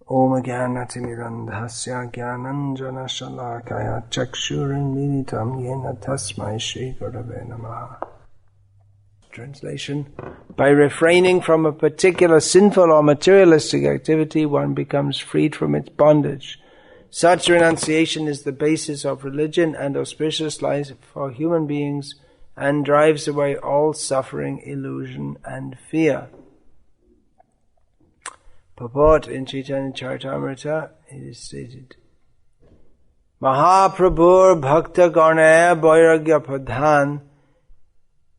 Om Jnanatirandhasya Jnananjana Shalakaya Chakshurinmilitam Yena Tasmai Shri Gurave Namaha. Translation: by refraining from a particular sinful or materialistic activity, one becomes freed from its bondage. Such renunciation is the basis of religion and auspicious life for human beings and drives away all suffering, illusion and fear. Purport in Chaitanya Charitamrita, it is stated, Mahaprabhur Bhakta Garnaya Vairagya Pradhan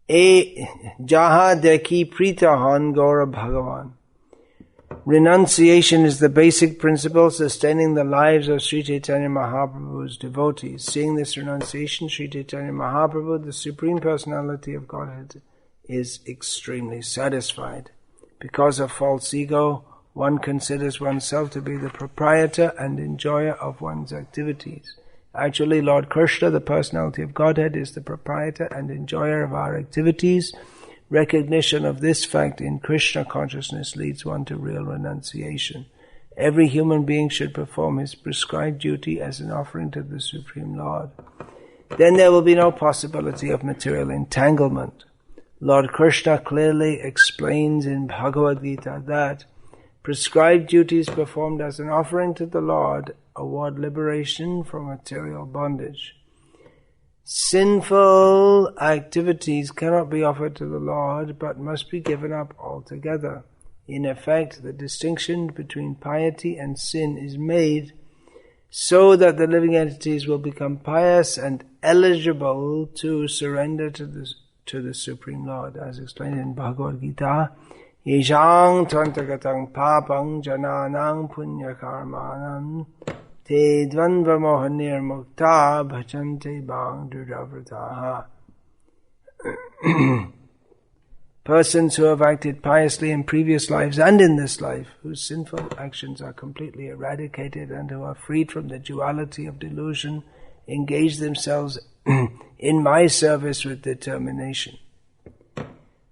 E Jaha Deki Pritahan Gaura Bhagavan. Renunciation is the basic principle sustaining the lives of Sri Chaitanya Mahaprabhu's devotees. Seeing this renunciation, Sri Chaitanya Mahaprabhu, the Supreme Personality of Godhead, is extremely satisfied. Because of false ego, one considers oneself to be the proprietor and enjoyer of one's activities. Actually, Lord Krishna, the Personality of Godhead, is the proprietor and enjoyer of our activities. Recognition of this fact in Krishna consciousness leads one to real renunciation. Every human being should perform his prescribed duty as an offering to the Supreme Lord. Then there will be no possibility of material entanglement. Lord Krishna clearly explains in Bhagavad Gita that prescribed duties performed as an offering to the Lord award liberation from material bondage. Sinful activities cannot be offered to the Lord, but must be given up altogether. In effect, the distinction between piety and sin is made so that the living entities will become pious and eligible to surrender to the Supreme Lord, as explained in Bhagavad Gita. Yeshang tantagatam papang jananang punya karmanam te dvandva mohanir mukta bhajante bhang dudavrataha. Persons who have acted piously in previous lives and in this life, whose sinful actions are completely eradicated and who are freed from the duality of delusion, engage themselves in my service with determination.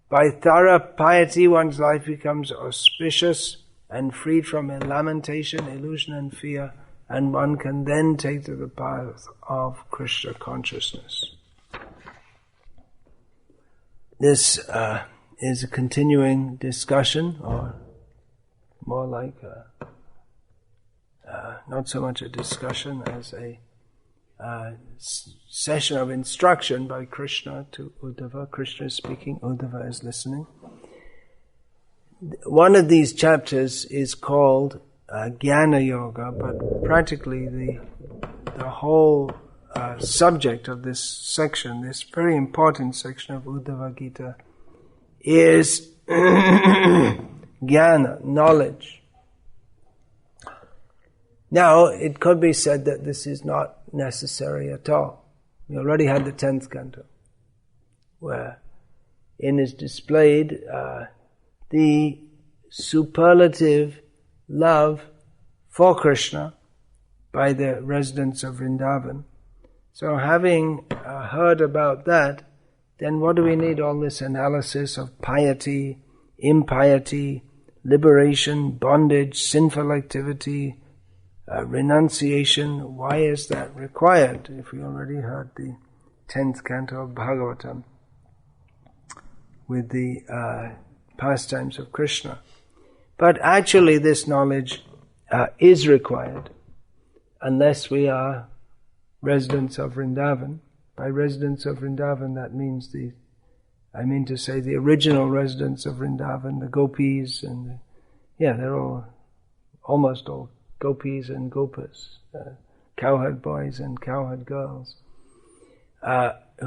By thorough piety, one's life becomes auspicious and freed from lamentation, illusion and fear, and one can then take to the path of Krishna consciousness. This is a continuing discussion, or more like not so much a discussion as a session of instruction by Krishna to Uddhava. Krishna is speaking, Uddhava is listening. One of these chapters is called Jnana Yoga, but practically the whole subject of this section, this very important section of Uddhava Gita, is Jnana, knowledge. Now, it could be said that this is not necessary at all. We already had the 10th canto, where in is displayed the superlative love for Krishna by the residents of Vrindavan. So having heard about that, then what do we need all this analysis of piety, impiety, liberation, bondage, sinful activity, renunciation? Why is that required if we already heard the 10th canto of Bhagavatam with the pastimes of Krishna? But actually this knowledge is required unless we are residents of Vrindavan. By residents of Vrindavan, that means the original residents of Vrindavan, the gopis, and they're all, almost all gopis and gopas, cowherd boys and cowherd girls,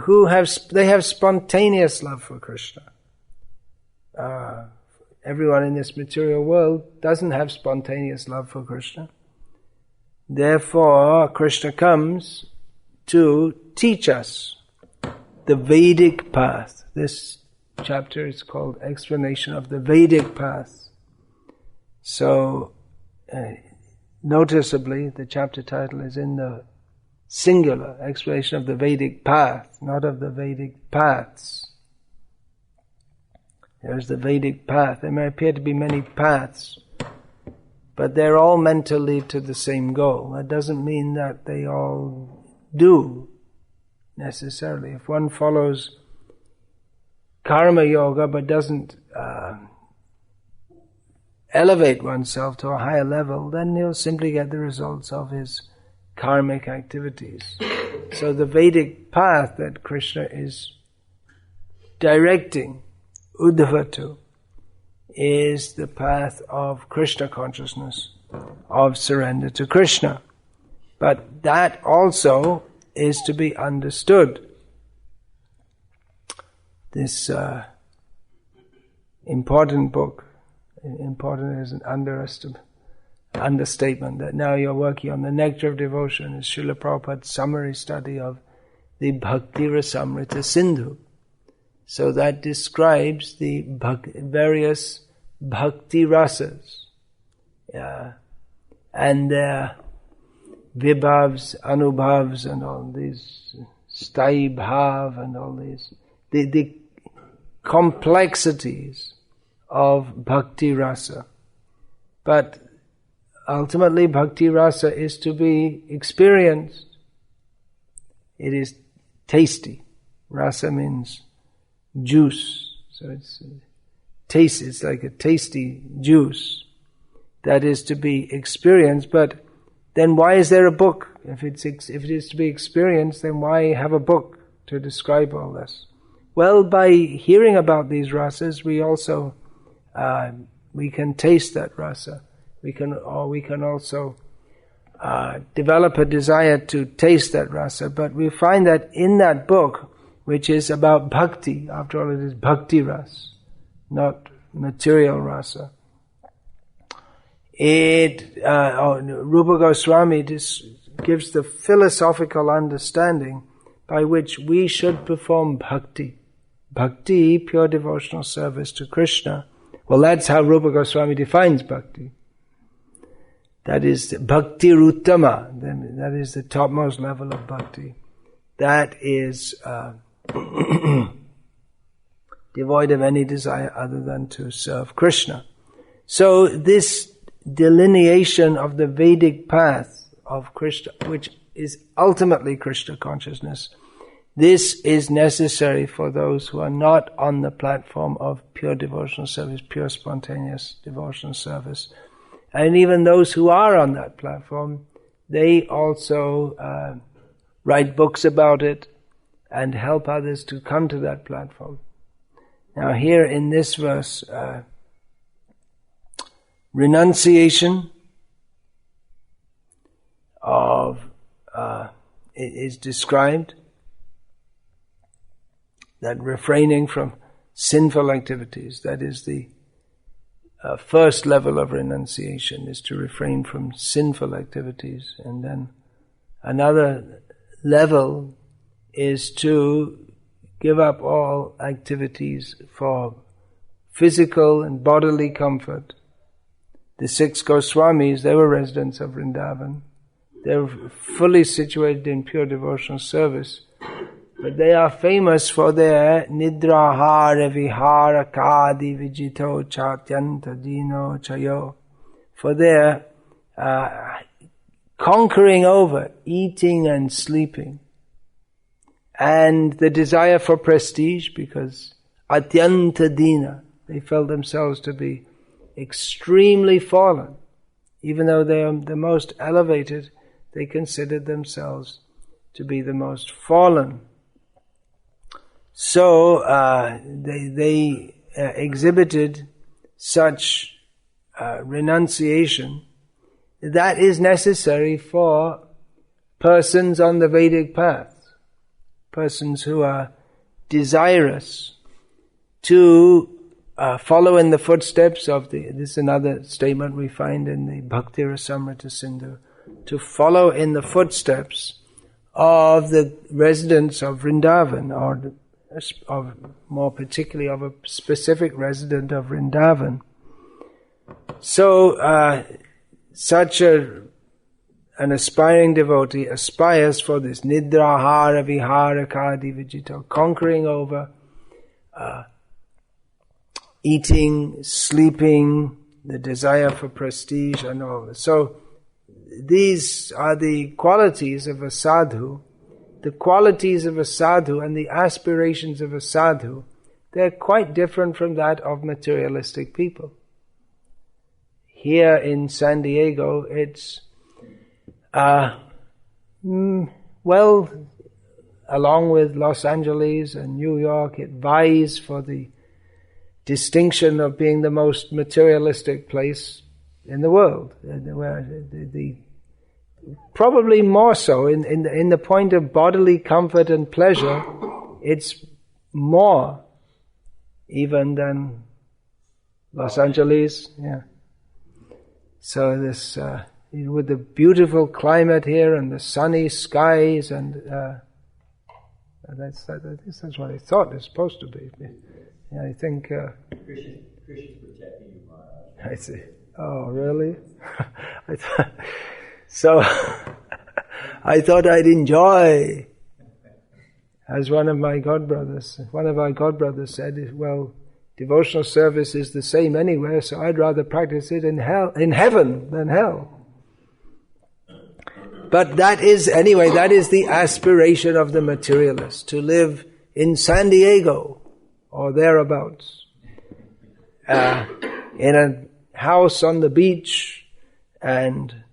who have spontaneous love for Krishna. Everyone in this material world doesn't have spontaneous love for Krishna. Therefore, Krishna comes to teach us the Vedic path. This chapter is called Explanation of the Vedic Path. So, noticeably, the chapter title is in the singular, Explanation of the Vedic Path, not of the Vedic paths. There's the Vedic path. There may appear to be many paths, but they're all meant to lead to the same goal. That doesn't mean that they all do necessarily. If one follows karma yoga but doesn't elevate oneself to a higher level, then he'll simply get the results of his karmic activities. So the Vedic path that Krishna is directing Uddhava to is the path of Krishna consciousness, of surrender to Krishna. But that also is to be understood. This important book, important is an understatement, that now you're working on the Nectar of Devotion, is Srila Prabhupada's summary study of the Bhakti Rasamrita Sindhu. So that describes the various bhakti rasas, and their vibhavs, anubhavs, and all these, sthai bhav, and all these, the complexities of bhakti rasa. But ultimately bhakti rasa is to be experienced. It is tasty. Rasa means juice. So it's taste, it's like a tasty juice that is to be experienced. But then why is there a book? If it is to be experienced, then why have a book to describe all this? Well, by hearing about these rasas, we also we can taste that rasa. We can also develop a desire to taste that rasa. But we find that in that book, which is about bhakti, after all it is bhakti ras, not material rasa. Rupa Goswami gives the philosophical understanding by which we should perform bhakti. Bhakti, pure devotional service to Krishna. Well, that's how Rupa Goswami defines bhakti. That is bhakti ruttama. That is the topmost level of bhakti. That is devoid of any desire other than to serve Krishna. So this delineation of the Vedic path of Krishna, which is ultimately Krishna consciousness, this is necessary for those who are not on the platform of pure devotional service, pure spontaneous devotional service. And even those who are on that platform, they also write books about it and help others to come to that platform. Now here in this verse, renunciation of it is described, that refraining from sinful activities, that is the first level of renunciation, is to refrain from sinful activities. And then another level is to give up all activities for physical and bodily comfort. The 6 Goswamis, they were residents of Vrindavan. They were fully situated in pure devotional service. But they are famous for their nidrahara vihara kadi vijito chatyanta dino chayo, for their conquering over eating and sleeping, and the desire for prestige, because atyanta dina, they felt themselves to be extremely fallen. Even though they are the most elevated, they considered themselves to be the most fallen. So they exhibited such renunciation that is necessary for persons on the Vedic path, persons who are desirous to follow in the footsteps of this is another statement we find in the Bhakti Rasamrita Sindhu, to follow in the footsteps of the residents of Vrindavan, or more particularly of a specific resident of Vrindavan. So such an aspiring devotee aspires for this nidrahara vihara kadi vijito, conquering over eating, sleeping, the desire for prestige and all this. So these are the qualities of a sadhu. The qualities of a sadhu and the aspirations of a sadhu, they're quite different from that of materialistic people. Here in San Diego, it's, well, along with Los Angeles and New York, it vies for the distinction of being the most materialistic place in the world. Where probably more so in the point of bodily comfort and pleasure, it's more even than Los Angeles. Yeah. So this, with the beautiful climate here and the sunny skies, and that's what I thought it's supposed to be. Yeah, I think. Krishna's protecting you, Maharaj. I see. Oh, really? So I thought I'd enjoy. As one of our godbrothers said, well, devotional service is the same anywhere, so I'd rather practice it in heaven than hell. But that is the aspiration of the materialist, to live in San Diego or thereabouts, in a house on the beach and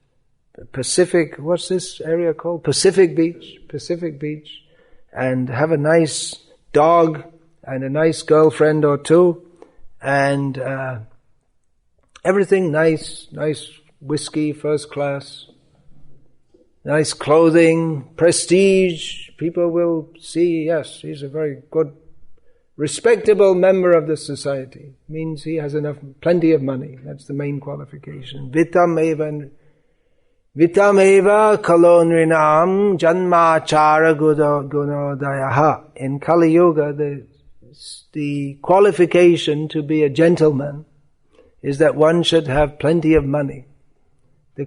Pacific, what's this area called? Pacific Beach, and have a nice dog and a nice girlfriend or two, and everything nice whiskey, first class, nice clothing, prestige. People will see, yes, he's a very good, respectable member of the society. Means he has plenty of money. That's the main qualification. Vitam eva kalonrinam janmachara gunodayaha. In Kali Yuga, the qualification to be a gentleman is that one should have plenty of money. The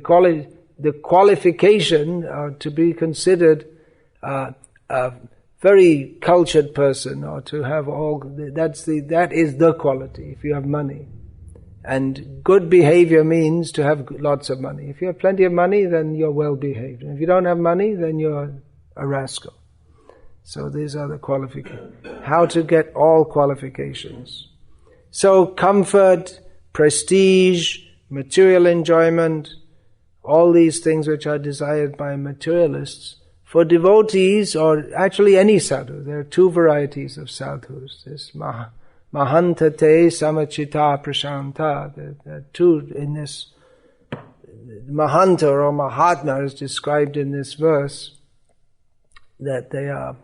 qualification to be considered a very cultured person, or to have that is the quality, if you have money. And good behavior means to have lots of money. If you have plenty of money, then you're well behaved. And if you don't have money, then you're a rascal. So these are the qualifications. How to get all qualifications. So comfort, prestige, material enjoyment, all these things which are desired by materialists. For devotees, or actually any sadhu, there are two varieties of sadhus. This Mahantate Samachita Prashanta. There are two in this. Mahanta or Mahatma is described in this verse, that they are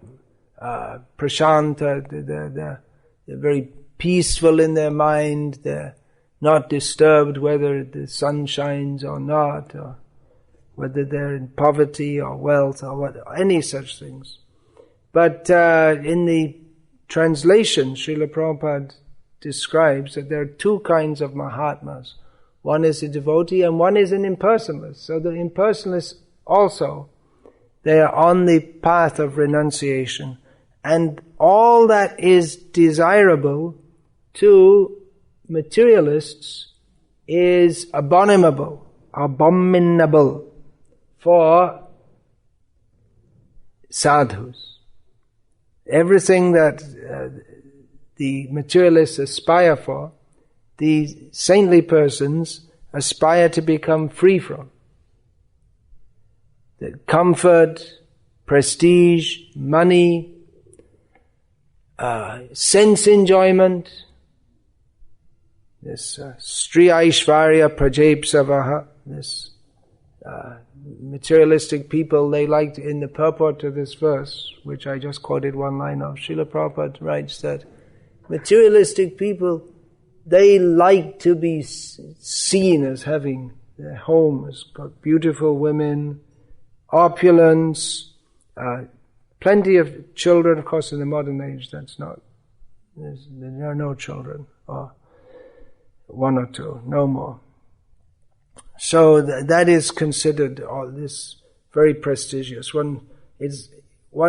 prashanta, they're very peaceful in their mind, they're not disturbed whether the sun shines or not, or whether they're in poverty or wealth or any such things. But in the translation, Srila Prabhupada describes that there are two kinds of Mahatmas. One is a devotee and one is an impersonalist. So the impersonalists also, they are on the path of renunciation. And all that is desirable to materialists is abominable for sadhus. Everything that the materialists aspire for, the saintly persons aspire to become free from. The comfort, prestige, money, sense enjoyment, this Sri Aishvarya Prajepsavaha, this materialistic people, they like, in the purport to this verse, which I just quoted one line of, Srila Prabhupada writes that materialistic people, they like to be seen as having their home has got beautiful women, opulence, plenty of children. Of course, in the modern age, there are no children, or one or two, no more. So that is considered this very prestigious. One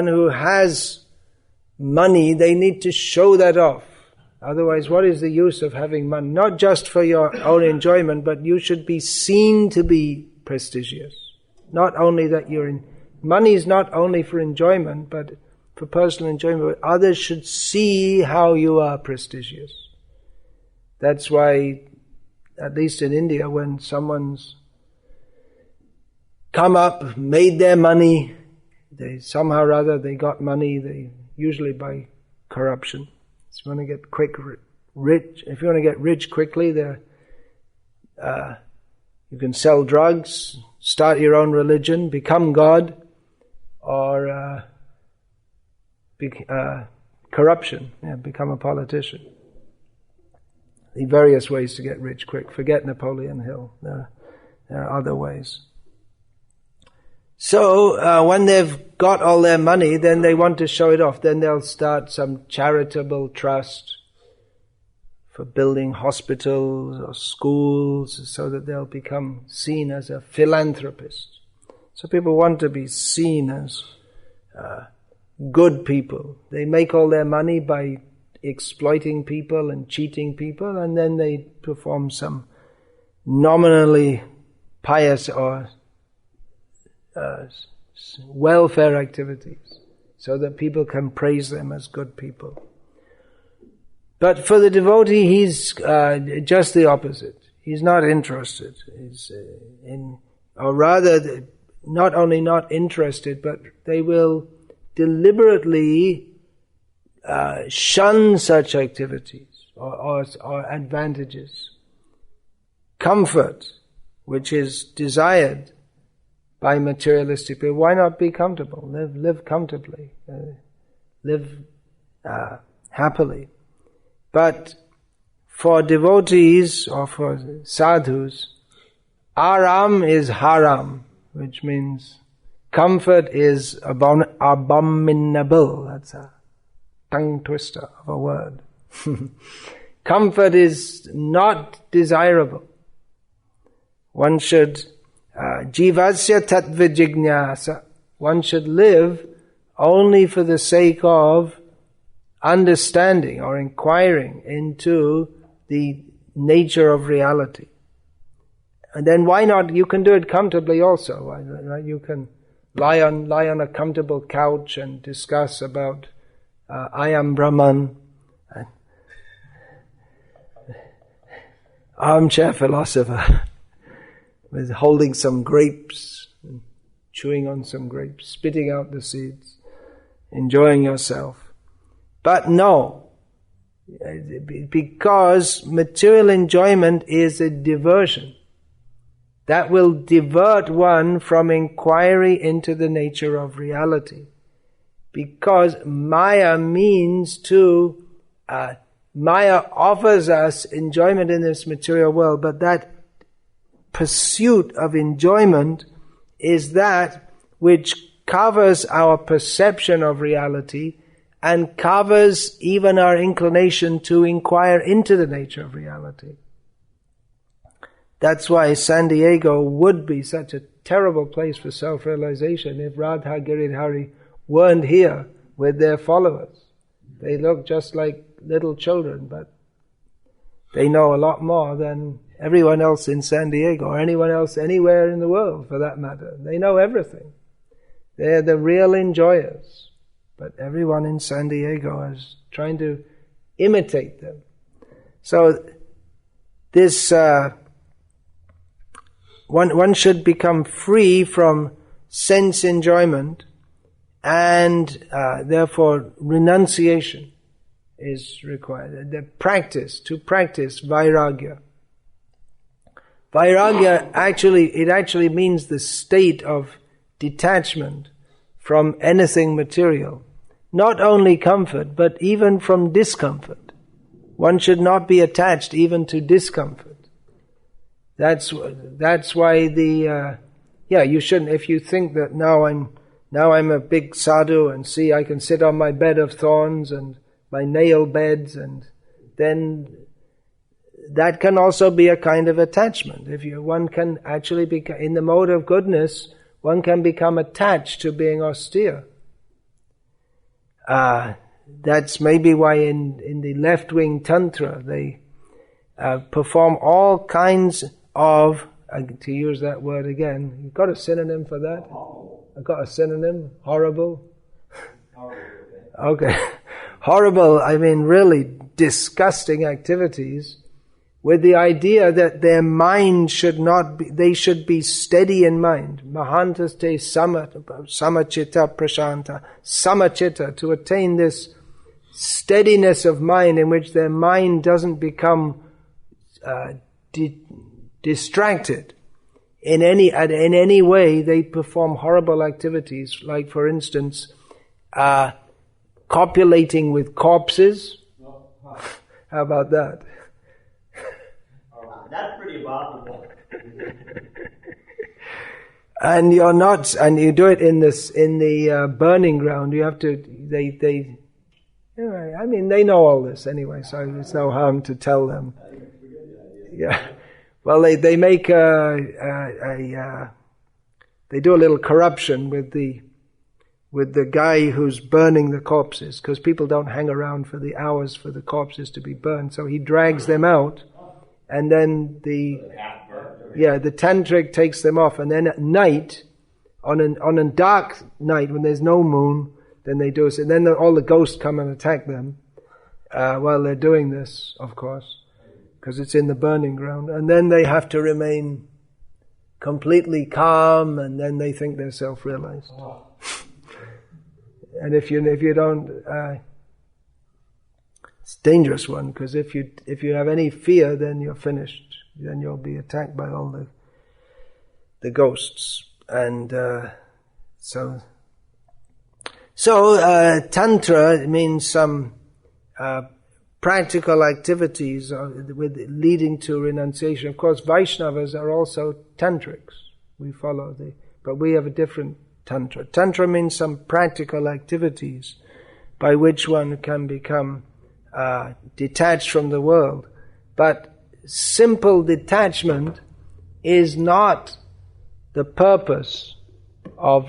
who has money, they need to show that off. Otherwise, what is the use of having money? Not just for your own enjoyment, but you should be seen to be prestigious. Not only that money is not only for enjoyment, but for personal enjoyment, but others should see how you are prestigious. That's why, at least in India, when someone's come up, made their money, they somehow or other they got money, usually by corruption. If you want to get rich, if you want to get rich quickly, you can sell drugs, start your own religion, become God, or corruption, become a politician. The various ways to get rich quick. Forget Napoleon Hill. There are other ways. So when they've got all their money, then they want to show it off. Then they'll start some charitable trust for building hospitals or schools so that they'll become seen as a philanthropist. So people want to be seen as good people. They make all their money by exploiting people and cheating people, and then they perform some nominally pious or welfare activities so that people can praise them as good people. But for the devotee, he's just the opposite. He's not interested. Or rather, not only not interested, but they will deliberately shun such activities or advantages. Comfort, which is desired by materialistic people. Why not be comfortable? Live comfortably. Live happily. But for devotees or for sadhus, aram is haram, which means comfort is abominable. That's a tongue twister of a word. Comfort is not desirable. One should jivasya tattva jignasa. One should live only for the sake of understanding or inquiring into the nature of reality. And then why not? You can do it comfortably also. Right? You can lie on a comfortable couch and discuss about I am Brahman, armchair philosopher, with holding some grapes, and chewing on some grapes, spitting out the seeds, enjoying yourself. But no, because material enjoyment is a diversion that will divert one from inquiry into the nature of reality. Because Maya offers us enjoyment in this material world, but that pursuit of enjoyment is that which covers our perception of reality and covers even our inclination to inquire into the nature of reality. That's why San Diego would be such a terrible place for self-realization if Radha Giridhari weren't here with their followers. They look just like little children, but they know a lot more than everyone else in San Diego or anyone else anywhere in the world for that matter. They know everything. They're the real enjoyers. But everyone in San Diego is trying to imitate them. So this one should become free from sense enjoyment, and therefore renunciation is required. To practice vairagya. Vairagya actually means the state of detachment from anything material. Not only comfort, but even from discomfort. One should not be attached even to discomfort. That's why you shouldn't. If you think that now I'm a big sadhu and see I can sit on my bed of thorns and my nail beds, and then that can also be a kind of attachment. One can actually become, in the mode of goodness, one can become attached to being austere. that's maybe why in the left-wing tantra they perform all kinds of, to use that word again, you've got a synonym for that? I've got a synonym, horrible? Okay. Horrible, I mean really disgusting activities with the idea that their mind should not be, they should be steady in mind. Mahantaste samachita prashanta. Samachita, to attain this steadiness of mind in which their mind doesn't become distracted in any way. They perform horrible activities, like for instance, copulating with corpses. How about that? That's pretty abominable. And you're not, and you do it in the burning ground. You have to. They. I mean, they know all this anyway, so there's no harm to tell them. Yeah. Well, they make they do a little corruption with the guy who's burning the corpses, because people don't hang around for the hours for the corpses to be burned. So he drags them out, and then the tantric takes them off, and then at night, on a dark night when there's no moon, then they do it. And then all the ghosts come and attack them while they're doing this, of course, because it's in the burning ground. And then they have to remain completely calm, and then they think they're self-realized. And if you don't, it's a dangerous one, because if you have any fear, then you're finished. Then you'll be attacked by all the ghosts. And so tantra means some practical activities with leading to renunciation. Of course, Vaishnavas are also tantrics. We follow but we have a different tantra. Tantra means some practical activities by which one can become detached from the world. But simple detachment is not the purpose of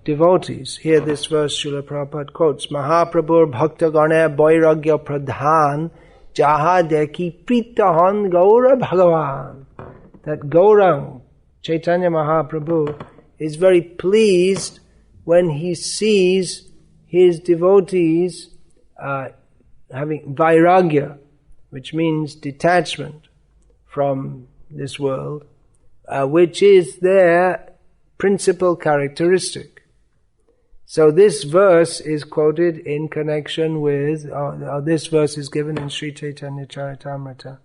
devotees. Here this verse Srila Prabhupada quotes, Mahaprabhur Bhakta Gane Vairagya Pradhan Jaha Deki Pritahan Gaura Bhagavan. That Gaurang, Chaitanya Mahaprabhu, is very pleased when he sees his devotees having vairagya, which means detachment from this world, which is their principal characteristic. So this verse is quoted in connection with, this verse is given in Sri Chaitanya Charitamrita.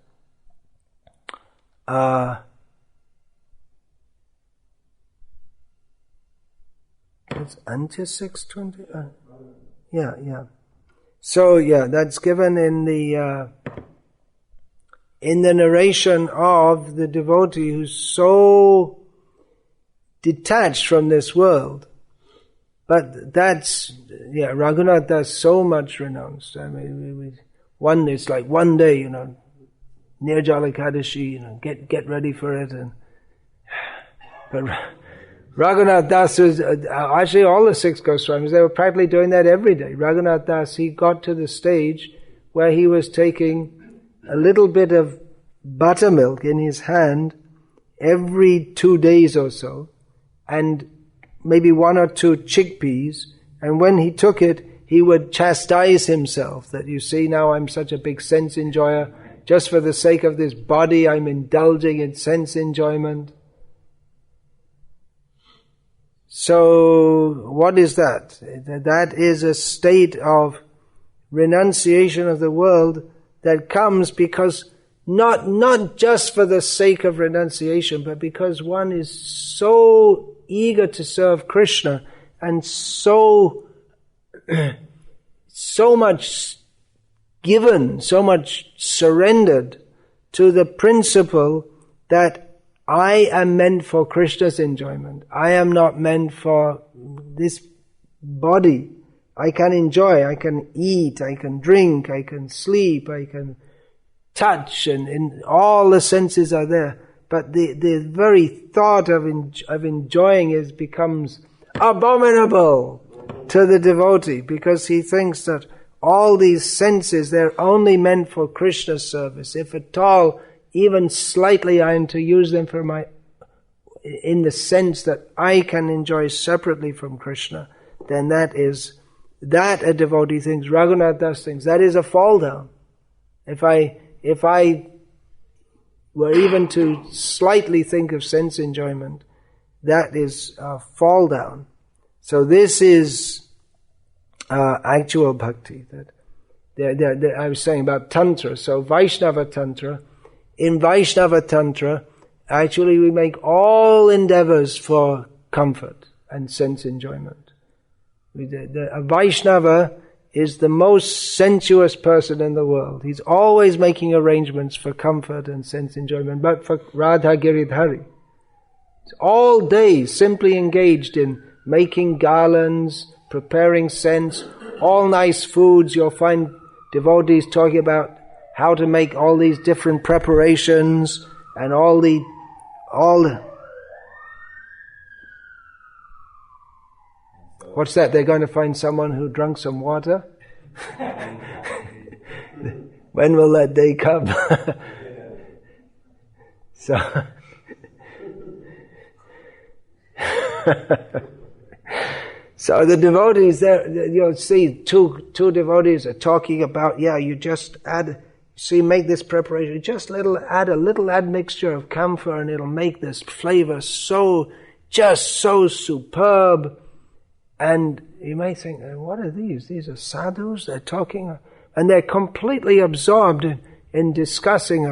It's until 620. Yeah. So that's given in the narration of the devotee who's so detached from this world. But that's Raghunath does so much renounce. I mean, it's like one day, Nirjala Ekadashi, get ready for it, but Raghunath Das was, actually all the 6 Goswamis, they were practically doing that every day. Raghunath Das, he got to the stage where he was taking a little bit of buttermilk in his hand every 2 days or so, and maybe 1 or 2 chickpeas, and when he took it, he would chastise himself that, you see, now I'm such a big sense enjoyer, just for the sake of this body I'm indulging in sense enjoyment. So, what is that? That is a state of renunciation of the world that comes because not just for the sake of renunciation, but because one is so eager to serve Krishna and so much given, so much surrendered to the principle that I am meant for Krishna's enjoyment. I am not meant for this body. I can enjoy, I can eat, I can drink, I can sleep, I can touch, and all the senses are there. But the very thought of enjoying becomes abominable to the devotee, because he thinks that, all these senses, they're only meant for Krishna's service. If at all, even slightly, I am to use them for in the sense that I can enjoy separately from Krishna, then that a devotee thinks, Raghunath Das thinks, that is a fall down. If I were even to slightly think of sense enjoyment, that is a fall down. So this is actual bhakti. That I was saying about Tantra. So Vaishnava Tantra, in Vaishnava Tantra, actually we make all endeavors for comfort and sense enjoyment. A Vaishnava is the most sensuous person in the world. He's always making arrangements for comfort and sense enjoyment. But for Radha Giridhari, he's all day simply engaged in making garlands, preparing scents, all nice foods. You'll find devotees talking about how to make all these different preparations and all the what's that? They're going to find someone who drank some water? When will that day come? So the devotees there, you'll see two devotees are talking about, you just make this preparation, add a little admixture of camphor and it'll make this flavor so superb. And you may think, what are these? These are sadhus, they're talking, and they're completely absorbed in discussing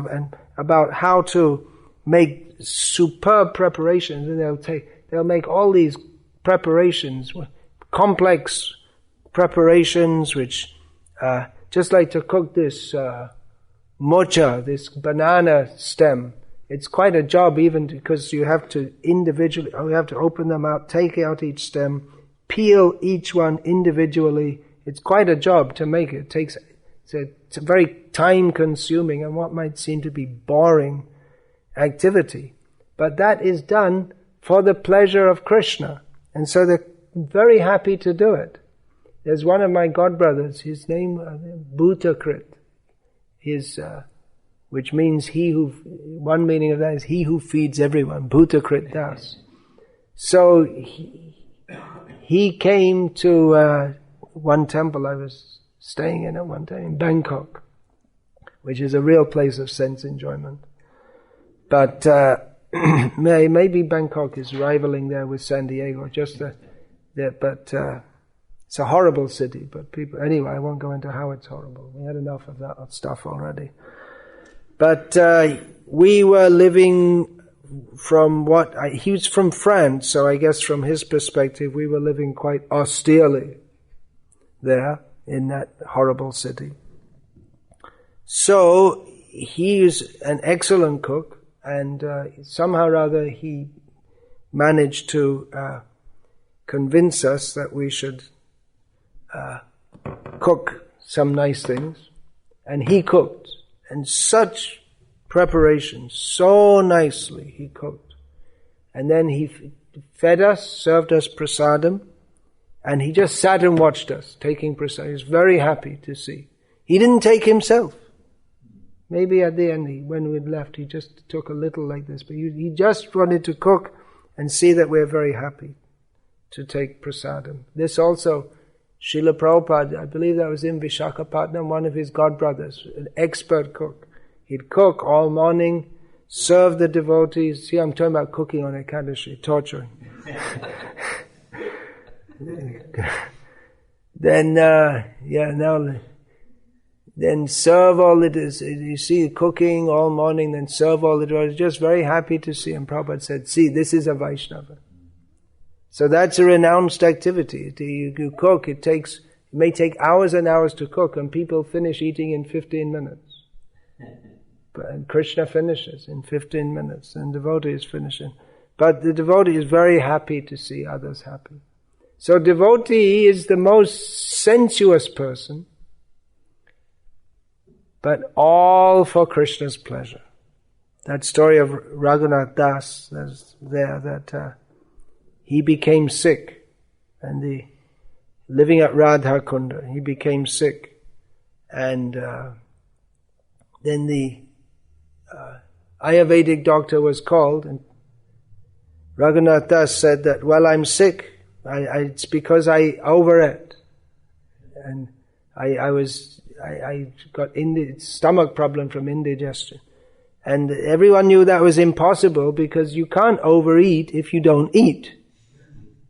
about how to make superb preparations, and they'll make all these preparations, complex preparations, which just like to cook this mocha, this banana stem. It's quite a job, even because you have to open them out, take out each stem, peel each one individually. It's quite a job to make it. It's a very time-consuming and what might seem to be boring activity. But that is done for the pleasure of Krishna. And so they're very happy to do it. There's one of my godbrothers, his name, Bhutakrit, which means one meaning of that is he who feeds everyone, Bhutakrit Das. So he came to one temple I was staying in at one time in Bangkok, which is a real place of sense enjoyment. But maybe Bangkok is rivaling there with San Diego. But it's a horrible city. But anyway, I won't go into how it's horrible. We had enough of that stuff already. But we were living he was from France, so I guess from his perspective, we were living quite austerely there in that horrible city. So he is an excellent cook, and somehow or other he managed to convince us that we should cook some nice things. And he cooked, and such preparation, so nicely he cooked. And then he fed us, served us prasadam, and he just sat and watched us taking prasadam. He was very happy to see. He didn't take himself. Maybe at the end, when we'd left, he just took a little like this, but he just wanted to cook and see that we're very happy to take prasadam. This also, Srila Prabhupada, I believe that was in Vishakhapatnam, one of his godbrothers, an expert cook. He'd cook all morning, serve the devotees. See, I'm talking about cooking on Ekadashi, torturing. Then serve all the devotees. You see, cooking all morning, then serve all the devotees. Just very happy to see. And Prabhupada said, see, this is a Vaishnava. So that's a renounced activity. You cook, it may take hours and hours to cook, and people finish eating in 15 minutes. And Krishna finishes in 15 minutes, and devotees finishing. But the devotee is very happy to see others happy. So devotee is the most sensuous person, but all for Krishna's pleasure. That story of Raghunath Das, that he became sick, and living at Radha Kunda, he became sick. And then the Ayurvedic doctor was called, and Raghunath Das said that, well, I'm sick. It's because I overate. And I got stomach problem from indigestion. And everyone knew that was impossible because you can't overeat if you don't eat.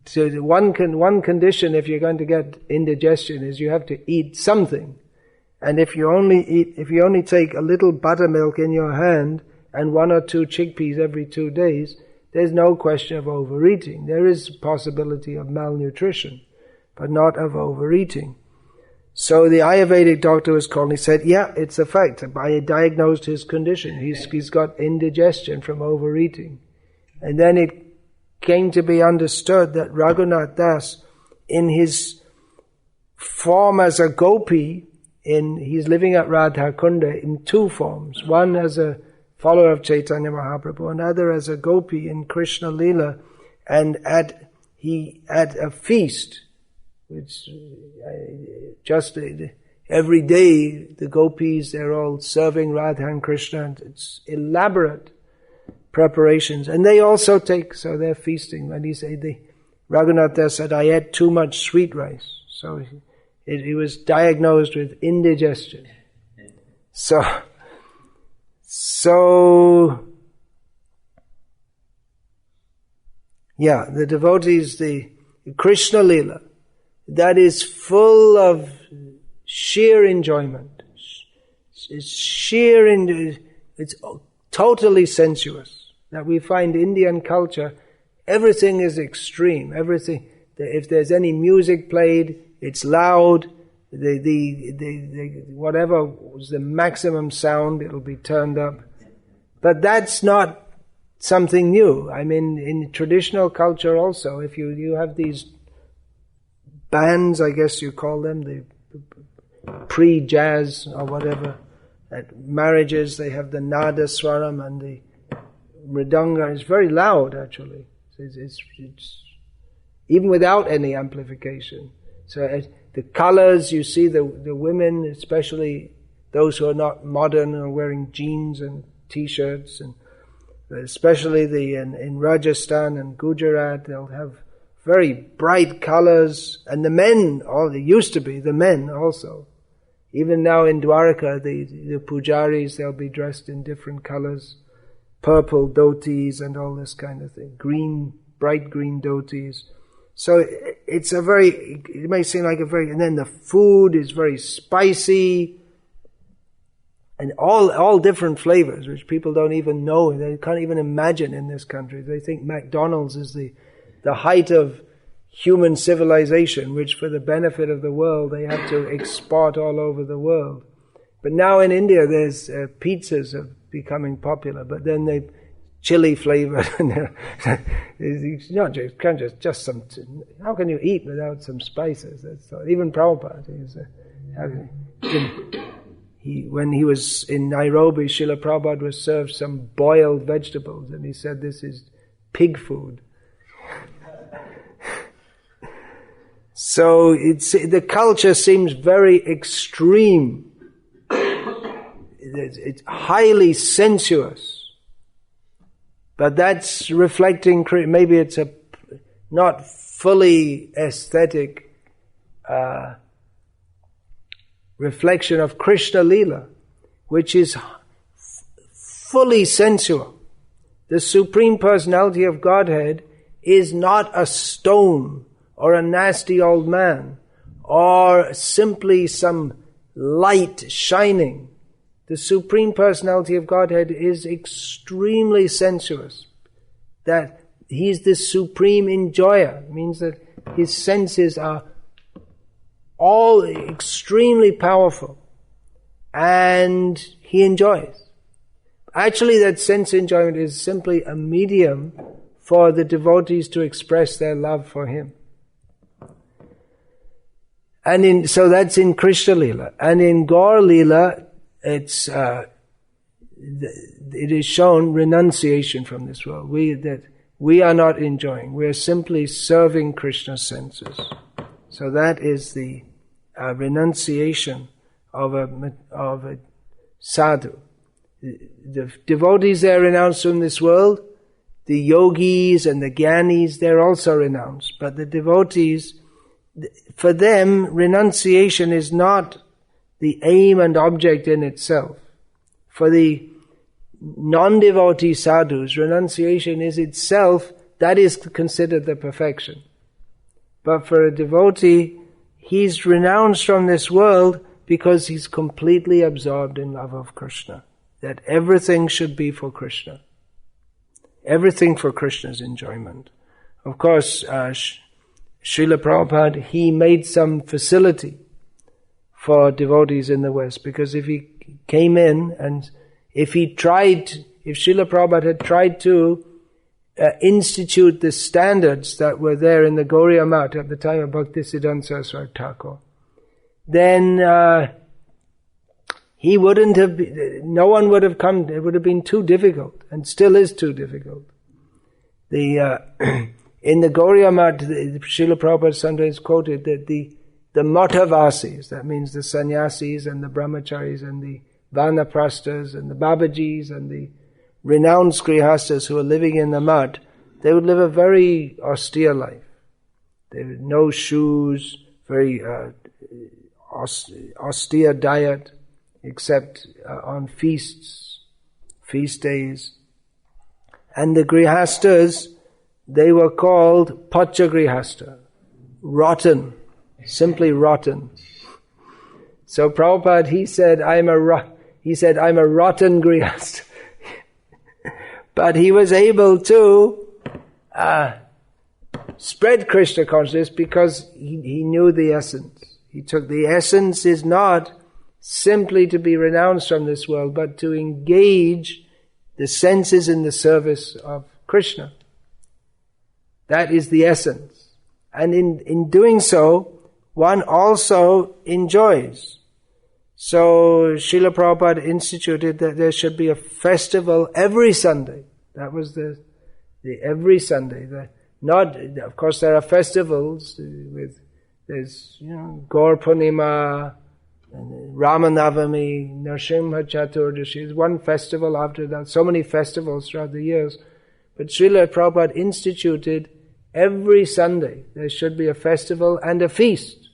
So one condition if you're going to get indigestion is you have to eat something. And if you only take a little buttermilk in your hand and 1 or 2 chickpeas every 2 days, there's no question of overeating. There is a possibility of malnutrition, but not of overeating. So the Ayurvedic doctor was called and he said, yeah, it's a fact. I diagnosed his condition. He's got indigestion from overeating. And then it came to be understood that Raghunath Das, in his form as a gopi, he's living at Radha Kunda in 2 forms. One as a follower of Chaitanya Mahaprabhu, another as a gopi in Krishna Leela, and at a feast, which just every day the gopis, they're all serving Radha and Krishna, and it's elaborate preparations, and they also so they're feasting. And Raghunath Das said, I ate too much sweet rice, so he was diagnosed with indigestion. So, yeah, the devotees, the Krishna Leela, that is full of sheer enjoyment. It's totally sensuous. That we find Indian culture, everything is extreme. Everything, if there's any music played, it's loud. Whatever was the maximum sound, it'll be turned up. But that's not something new. I mean, in traditional culture also, if you have these bands, I guess you call them, the pre-jazz or whatever, at marriages they have the nada swaram and the mridanga. It's very loud actually. It's even without any amplification. So the colors, you see the women, especially those who are not modern, are wearing jeans and t-shirts, and especially in Rajasthan and Gujarat, they'll have very bright colors. And the men, they used to be the men also. Even now in Dwarka, the pujaris, they'll be dressed in different colors, purple dhotis and all this kind of thing, bright green dhotis. So it may seem like and then the food is very spicy, and all different flavors, which people don't even know, they can't even imagine in this country. They think McDonald's is the height of human civilization, which for the benefit of the world, they have to export all over the world. But now in India, there's pizzas are becoming popular, but then they chili flavored. It's not just some. How can you eat without some spices? Even Prabhupada. When he was in Nairobi, Srila Prabhupada was served some boiled vegetables, and he said, "This is pig food." So the culture seems very extreme. It's highly sensuous. But that's reflecting, maybe it's a not fully aesthetic reflection of Krishna Leela, which is fully sensual. The Supreme Personality of Godhead is not a stone or a nasty old man or simply some light shining. The Supreme Personality of Godhead is extremely sensuous. That He's the supreme enjoyer. It means that His senses are all extremely powerful. And He enjoys. Actually, that sense enjoyment is simply a medium for the devotees to express their love for Him. And so that's in Krishna Leela. And in Gaur Leela, it is shown renunciation from this world. We are not enjoying. We are simply serving Krishna's senses. So that is the renunciation of a sadhu. The devotees they are renounced from this world. The yogis and the gyanis, they're also renounced. But the devotees, for them, renunciation is not the aim and object in itself. For the non-devotee sadhus, renunciation is itself, that is considered the perfection. But for a devotee, he's renounced from this world because he's completely absorbed in love of Krishna. That everything should be for Krishna. Everything for Krishna's enjoyment. Of course, Srila Prabhupada, he made some facility for devotees in the West, because if he came in and if Srila Prabhupada had tried to institute the standards that were there in the Gauriya Math at the time of Bhaktisiddhanta Saraswati Thakur, then no one would have come. It would have been too difficult, and still is too difficult. In the Gauriya Math, Srila Prabhupada sometimes quoted that the Mathavasis, that means the sannyasis and the brahmacharis and the vanaprasthas and the babajis and the renounced grihastas who are living in the mud, they would live a very austere life. They had no shoes, very austere diet, except on feast days. And the grihastas, they were called pacha grihasta, rotten, simply rotten. So Prabhupada, he said, I'm a rotten grihasta. But he was able to spread Krishna consciousness because he knew the essence. He took the essence is not simply to be renounced from this world, but to engage the senses in the service of Krishna. That is the essence. And in doing so, one also enjoys. So Srila Prabhupada instituted that there should be a festival every Sunday. That was the every Sunday. Of course there are festivals there's Gaur Purnima, Ramanavami, Narsimha Chaturdashi. There's one festival after that. So many festivals throughout the years. But Srila Prabhupada instituted every Sunday there should be a festival and a feast.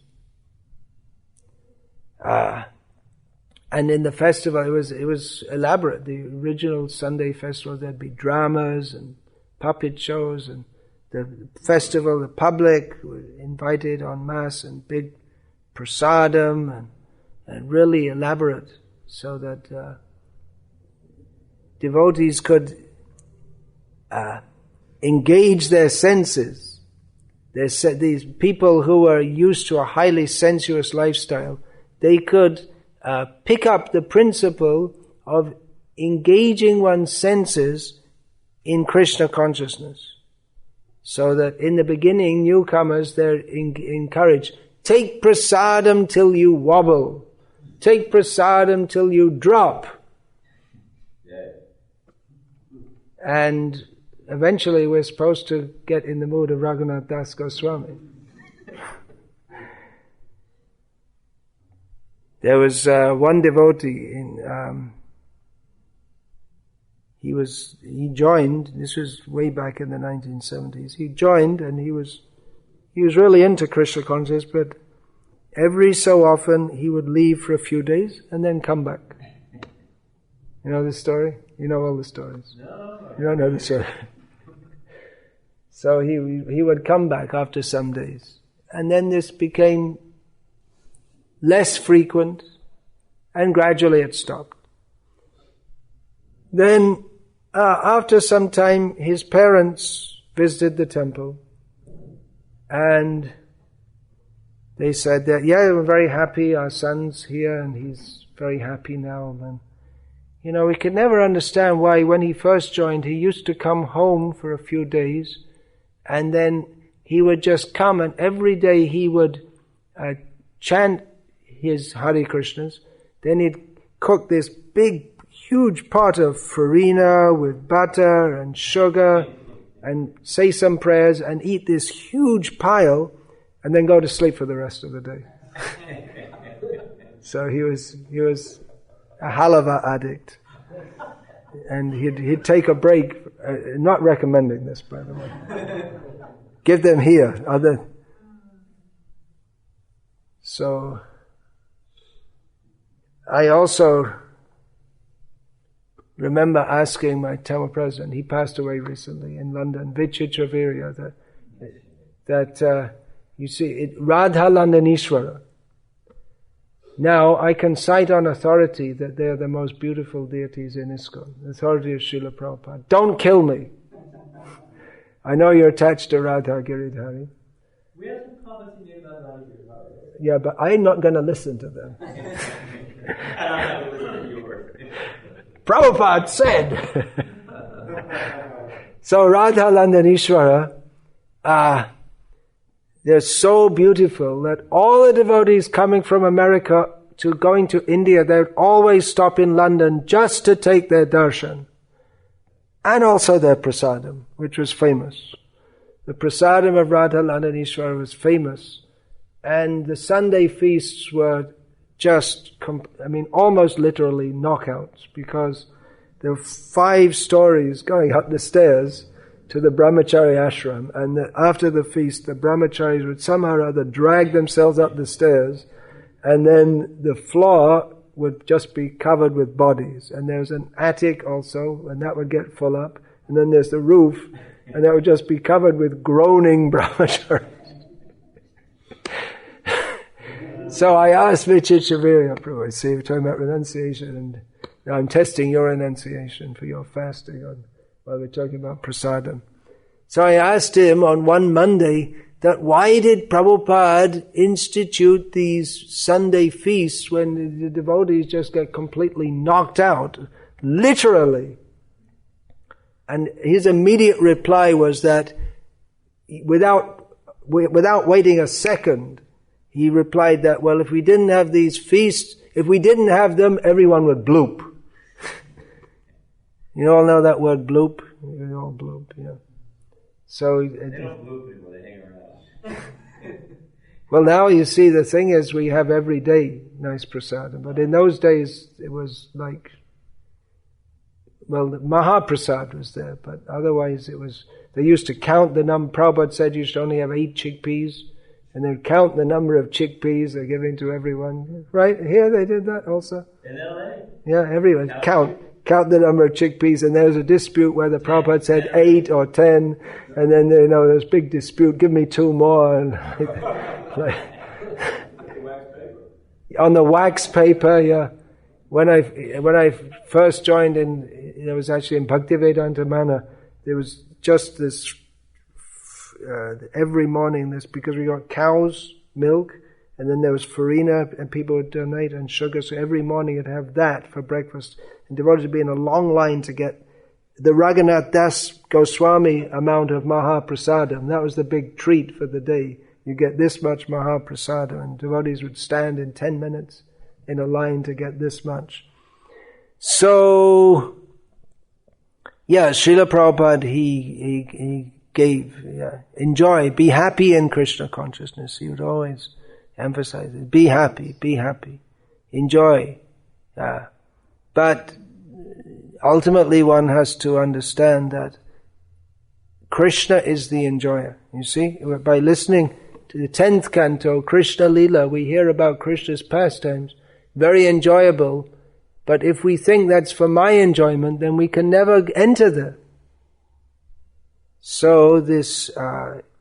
And in the festival, it was elaborate. The original Sunday festival, there'd be dramas and puppet shows, and the festival, the public were invited en masse, and big prasadam, and really elaborate, so that devotees could engage their senses. These people who are used to a highly sensuous lifestyle, they could pick up the principle of engaging one's senses in Krishna consciousness. So that in the beginning, newcomers, they're encouraged, take prasadam till you wobble. Take prasadam till you drop. Yeah. And eventually we're supposed to get in the mood of Raghunath Das Goswami. There was one devotee he joined, this was way back in the 1970s, he joined and he was really into Krishna consciousness, but every so often he would leave for a few days and then come back. You know the story? You know all the stories? No. You don't know the story? So he would come back after some days. And then this became less frequent, and gradually it stopped. Then, after some time, his parents visited the temple, and they said that, we're very happy, our son's here, and he's very happy now. And, we could never understand why when he first joined, he used to come home for a few days, and then he would just come, and every day he would chant his Hare Krishnas. Then he'd cook this big, huge pot of farina with butter and sugar and say some prayers and eat this huge pile and then go to sleep for the rest of the day. So he was a halava addict. And he'd take a break, not recommending this, by the way. Give them here. So, I also remember asking my Tamil president, he passed away recently in London, Vichitravirya, that you see, Radha Landanishwara. Now, I can cite on authority that they are the most beautiful deities in ISKCON, the authority of Srila Prabhupada. Don't kill me. I know you're attached to Radha Giridhari. We have some comments in about Radha Giridhari. Yeah, but I'm not going to listen to them. I don't have to listen to yours. Prabhupada said. So Radha Landanishwara, they're so beautiful that all the devotees coming from America to going to India, they would always stop in London just to take their darshan. And also their prasadam, which was famous. The prasadam of Radha Landanishwara was famous. And the Sunday feasts were just, almost literally knockouts, because there were 5 stories going up the stairs to the brahmachari ashram, and after the feast, the brahmacharis would somehow or other drag themselves up the stairs, and then the floor would just be covered with bodies. And there's an attic also, and that would get full up. And then there's the roof, and that would just be covered with groaning brahmacharis. So I asked Vichitravirya Prabhu, I see, we're talking about renunciation, and I'm testing your renunciation for your fasting while we're talking about prasadam. So I asked him on one Monday that why did Prabhupada institute these Sunday feasts when the devotees just get completely knocked out, literally? And his immediate reply was that without waiting a second, he replied that, well, if we didn't have these feasts, if we didn't have them, everyone would bloop. You all know that word bloop? You all bloop, yeah. So they don't bloop it when they hang around. Well, now you see, the thing is, we have every day nice prasadam. But in those days, it was like, well, the Mahaprasad was there, but otherwise it was, they used to count the number. Prabhupada said you should only have 8 chickpeas, and they'd count the number of chickpeas they're giving to everyone. Right? Here they did that also. In LA? Yeah, everyone. Count the number of chickpeas, and there was a dispute whether Prabhupada said 8 or 10, and then, there's big dispute, give me 2 more. And on the wax paper, yeah. When I first joined it was actually in Bhaktivedanta Mana, there was just this, every morning, because we got cows, milk, and then there was farina, and people would donate, and sugar, so every morning you'd have that for breakfast. And devotees would be in a long line to get the Raghunath Das Goswami amount of Mahaprasadam. That was the big treat for the day. You get this much Mahaprasadam, and devotees would stand in 10 minutes in a line to get this much. So, yeah, Srila Prabhupada, he gave, enjoy, be happy in Krishna consciousness. He would always emphasize it. Be happy, enjoy. But ultimately one has to understand that Krishna is the enjoyer. You see, by listening to the 10th canto, Krishna Lila, we hear about Krishna's pastimes, very enjoyable, but if we think that's for my enjoyment, then we can never enter there. So this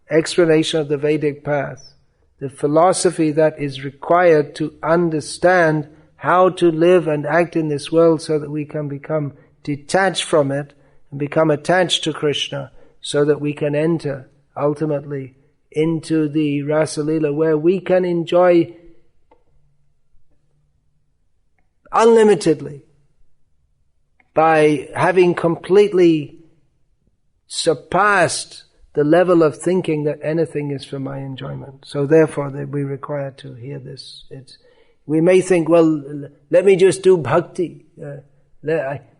explanation of the Vedic path, the philosophy that is required to understand how to live and act in this world so that we can become detached from it and become attached to Krishna, so that we can enter ultimately into the Rasa Lila, where we can enjoy unlimitedly by having completely surpassed the level of thinking that anything is for my enjoyment. So therefore we require to hear this. We may think, well, let me just do bhakti.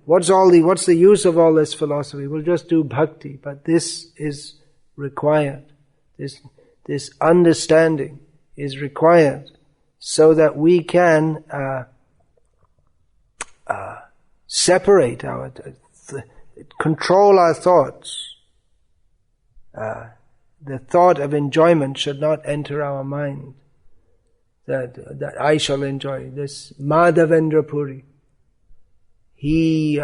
What's the use of all this philosophy? We'll just do bhakti. But this is required. This understanding is required so that we can separate control our thoughts. The thought of enjoyment should not enter our mind. That I shall enjoy this. Madhavendra Puri. He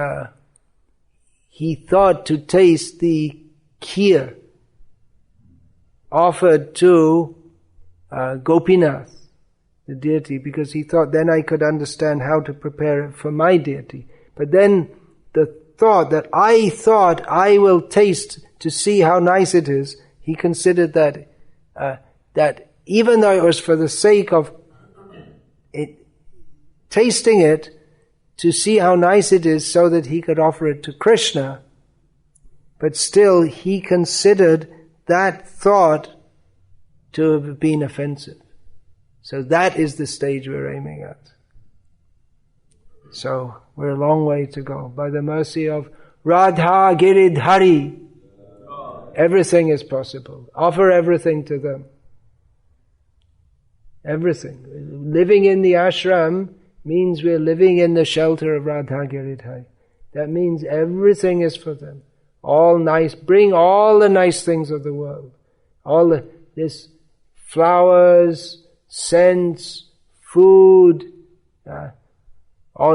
thought to taste the kheer offered to Gopinath, the deity, because he thought then I could understand how to prepare it for my deity. But then the thought that I will taste to see how nice it is, he considered that even though it was for the sake of tasting it, to see how nice it is so that he could offer it to Krishna, but still he considered that thought to have been offensive. So that is the stage we're aiming at. So we're a long way to go. By the mercy of Radha Giridhari, everything is possible. Offer everything to them. Everything. Living in the ashram means we're living in the shelter of Radha Giridhari. That means everything is for them. All nice. Bring all the nice things of the world. This flowers, scents, food,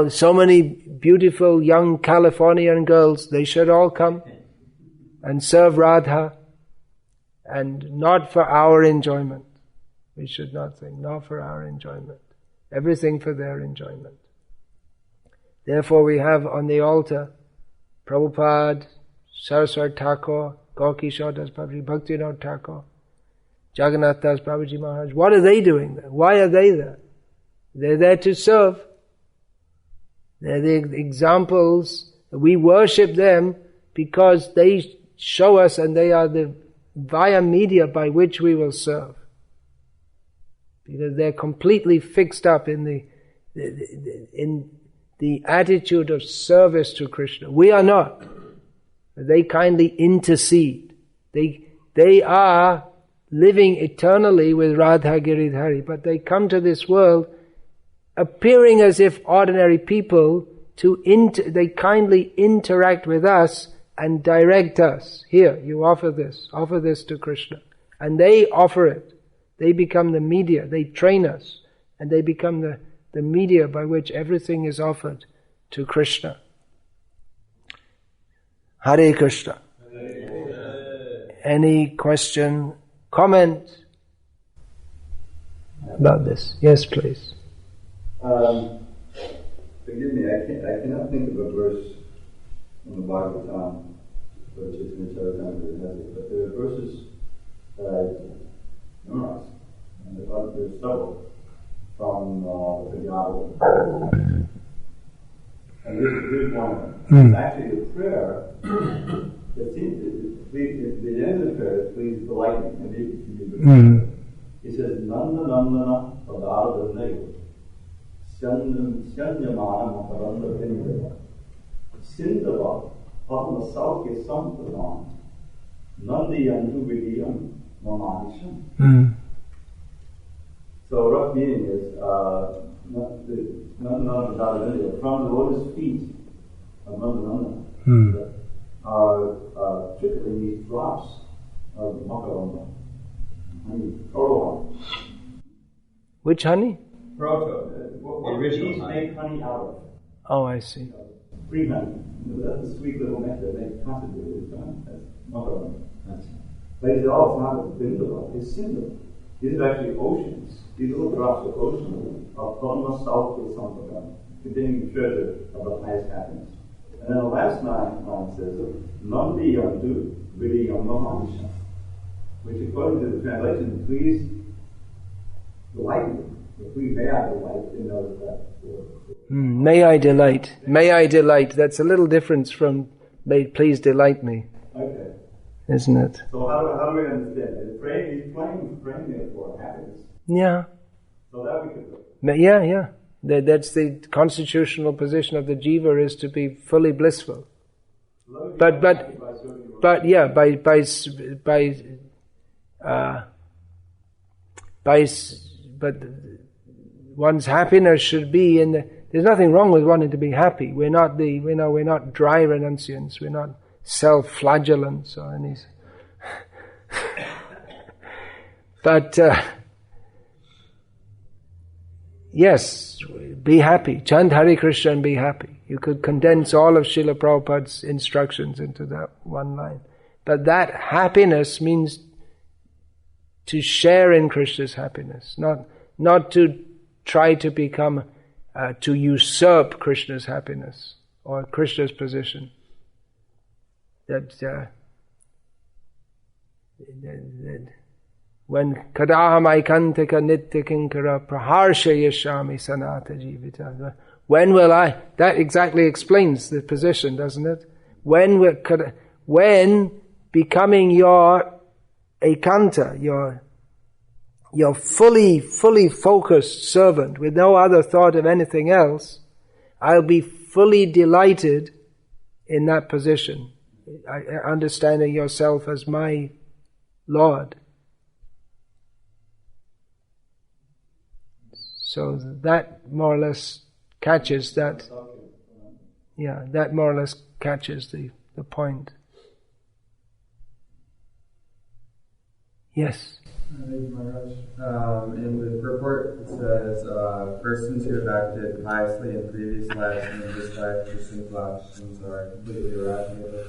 so many beautiful young Californian girls, they should all come and serve Radha, and not for our enjoyment. We should not think, not for our enjoyment. Everything for their enjoyment. Therefore we have on the altar Prabhupada, Saraswati Thakur, Gaurkishore Das Babaji, Bhaktivinoda Thakur, Jagannath Das Babaji Maharaj. What are they doing there? Why are they there? They're there to serve. They're the examples. We worship them because they show us, and they are the via media by which we will serve. Because they're completely fixed up in the attitude of service to Krishna. We are not. They kindly intercede. They are living eternally with Radha Giridhari, but they come to this world appearing as if ordinary people. They kindly interact with us and direct us. Here, you offer this to Krishna. And they offer it. They become the media, they train us, and they become the media by which everything is offered to Krishna. Hare Krishna. Any question, comment about this? Yes, please. Forgive me, I cannot think of a verse in the Bhagavatam, which is in Chaitanya, but there are verses numerous, and there's several from the Bhagavatam. And here's one of them. It's actually a prayer that seems the end of the prayer is please delight me. He says, Nanda Nandana Padara Neva Sanyamana Makaranda Vinva Sindava Padma Saukya Sampadan Nandi Yandu Vidiyam Mamanisham. So rough meaning is from the lotus feet of Nanda are trickling these drops of Makaranda. Honey, proto. Which honey? Proto. What bees make honey out of. Oh, I see. Free honey. That's a sweet little nectar they concentrate with. That's Makaranda. But he said, oh, it's not a Bindava, it's Sindava. These are actually oceans. These little drops of ocean are Brahma Saukya Sampadan, containing the treasure of the highest happiness. And then the last line says, Nandi Yandu Vidi Yamanisha, which according to the translation, please delight me. Please may I delight in those that. May I delight. May I delight. That's a little difference from may please delight me. Okay. Isn't it? So how do we understand it? He's praying there for happiness. Yeah. So that we could do. Yeah. That's the constitutional position of the jiva, is to be fully blissful. But one's happiness should be in the... There's nothing wrong with wanting to be happy. We're not we're not dry renunciants. We're not self-flagellants or anything. But yes, be happy. Chant Hare Krishna and be happy. You could condense all of Srila Prabhupada's instructions into that one line. But that happiness means to share in Krishna's happiness, not to try to become, to usurp Krishna's happiness or Krishna's position. That when kadaham aikantika nityakinkara praharsha yashami sanata jivita. When will I? That exactly explains the position, doesn't it? When becoming your ekanta, your fully focused servant with no other thought of anything else, I'll be fully delighted in that position, understanding yourself as my Lord. So that more or less catches that. Yeah, that more or less catches the point. Yes. In the purport it says, persons who have acted piously in previous lives and in this life for sinful actions are completely eradicated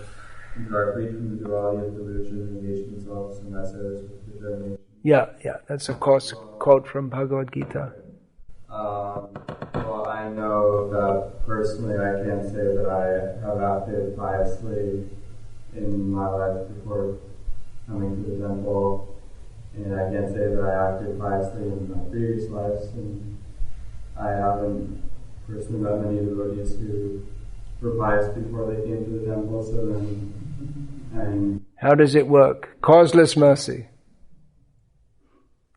and are freed from the duality of delusion and engage themselves in messages with determination. Yeah, that's of course a quote from Bhagavad Gita. Well, I know that personally I can't say that I have acted piously in my life before coming to the temple. And I can't say that I acted piously in my previous lives, and I haven't personally met many devotees who were pious before they came to the temple, so then how does it work? Causeless mercy.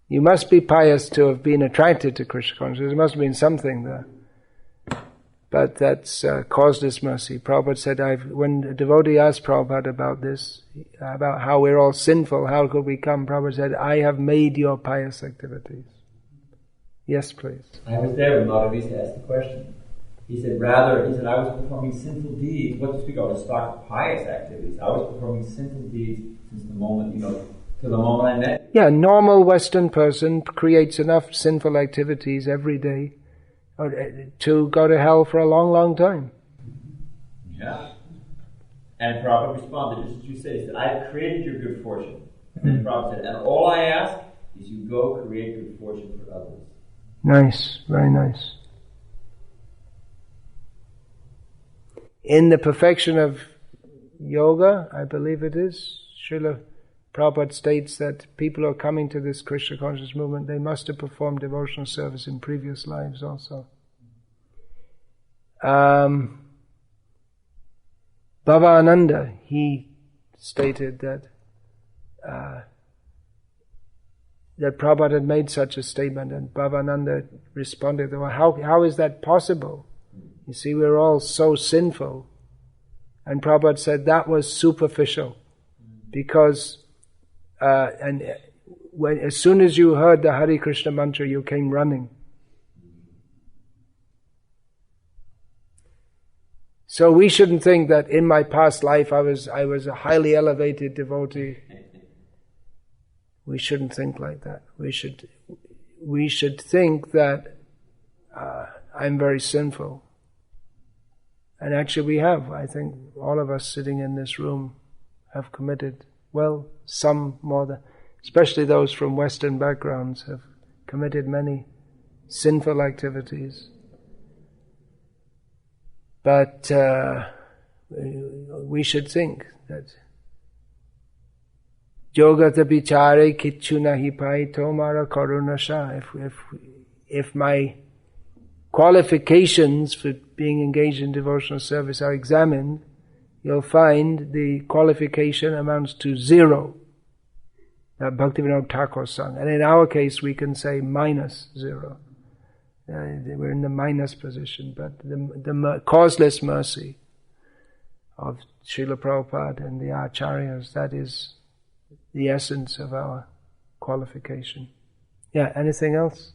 You must be pious to have been attracted to Krishna consciousness. There must have been something there. But that's causeless mercy. Prabhupada said, when a devotee asked Prabhupada about this, about how we're all sinful, how could we come? Prabhupada said, I have made your pious activities. Yes, please. I was there when Madhavisa asked the question. He said, I was performing sinful deeds. What to speak of? Let's talk pious activities. I was performing sinful deeds since the moment, to the moment I met. Yeah, a normal Western person creates enough sinful activities every day to go to hell for a long, long time. Yeah. And Prabhupada responded, just as you said, he said, I've created your good fortune. And then Prabhupada said, and all I ask is you go create good fortune for others. Nice, very nice. In the perfection of yoga, I believe it is, Srila Prabhupada states that people who are coming to this Krishna conscious movement, they must have performed devotional service in previous lives also. Bhavananda, he stated that Prabhupada had made such a statement, and Bhavananda responded, well, how is that possible? You see, we're all so sinful. And Prabhupada said that was superficial, because as soon as you heard the Hare Krishna mantra, you came running. So we shouldn't think that in my past life I was a highly elevated devotee. We shouldn't think like that. We should think that I'm very sinful. And actually we have. I think all of us sitting in this room have committed, well, some more than, especially those from Western backgrounds, have committed many sinful activities. But we should think that Yogata bichare kichu nahi pai tomara karunasha. If my qualifications for being engaged in devotional service are examined, you'll find the qualification amounts to 0. That Bhaktivinoda Thakur sung. And in our case, we can say -0. We're in the minus position, but the causeless mercy of Srila Prabhupada and the Acharyas, that is the essence of our qualification. Yeah, anything else?